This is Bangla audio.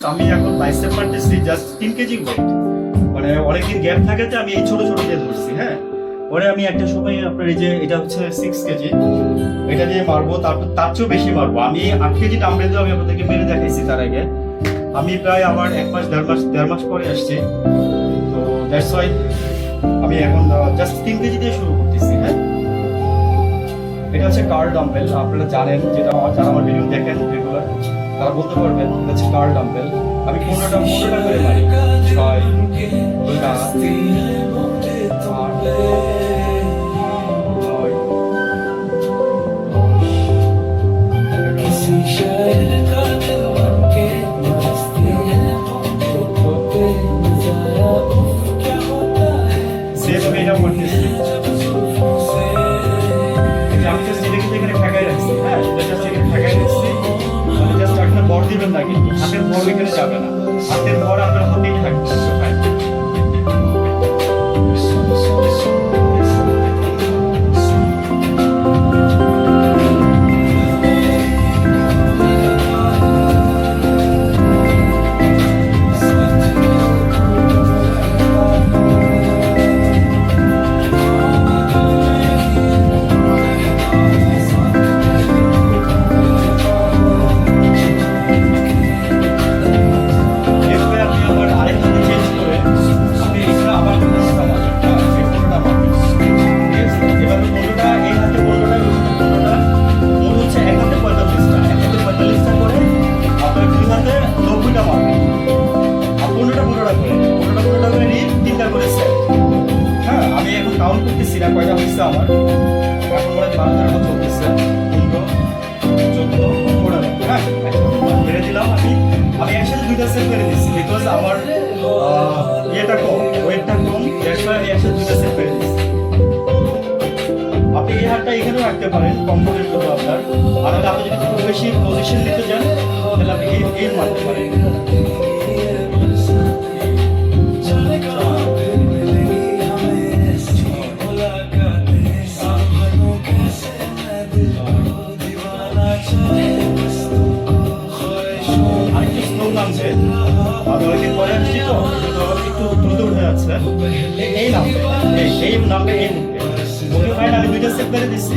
আমি এখন বাইসেপ মারতেছি জাস্ট 3 কেজি ওয়েট। মানে অনেকদিন গ্যাপ থাকাতে আমি এই ছোট ছোট দিয়ে ধরছি। হ্যাঁ, পরে আমি একটা সময় আপনার এই যে এটা হচ্ছে 6 কেজি, এটা দিয়ে মারবো, তারপর তার চেয়েও বেশি মারবো। আমি 8 কেজি ডাম্বেল দিয়ে আমি আপনাদেরকে মেরে দেখাইছি তার আগে। আমি প্রায় আমার 1 মাস দেড় মাস পরে আসছি। তো দ্যাটস ওয়াই আমি এখন জাস্ট 3 কেজি দিয়ে শুরু করতেছি। হ্যাঁ, এটা হচ্ছে কার্ল ডাম্বেল। আপনারা জানেন, যেটা যারা আমার ভিডিও দেখেন রেগুলার তারা বলতে পারবেন এটা হচ্ছে কার্ল ডাম্বেল। আমি 15টা করে মারি। 6 2টা 8 সেভাবে এটা করতেছি। আমি জাস্ট এটাকে এখানে ঠেকাই রাখছি। হ্যাঁ, এটা জাস্ট এখানে ঠেকাই রাখছি। মানে জাস্ট আপনার বর দিবেন না, কিন্তু হাতের বর এখানে যাবে না। হাতের বর আপনার হাতেই থাকবে। আমি এখন কাউন্ট করতেছি না কয়টা হয়েছে আমার। এখন মনে হয় 12-13 মতো চলতেছে। 15, 14, 15। হ্যাঁ, মেরে দিলাম। আমি একসাথে 2টা সেট করে দিচ্ছি, বিকজ আমার ইয়েটা কম, ওয়েটটা কম, আমি একসাথে 2টা সেট করে দিচ্ছি। আপনি এই হাতটা এখানেও রাখতে পারেন কমফোর্টের জন্য আপনার। আর আপনি যদি খুব বেশি পজিশন নিতে চান তাহলে আপনি এই মারতে পারেন। আরেকটু স্লো নামছে, আমি অনেকদিন পরে আসছি তো একটু দ্রুত উঠে যাচ্ছে। এই নামবে এই মুহূর্তে। ওকে ফাইন, আমি 2টা সেট করে দিচ্ছি।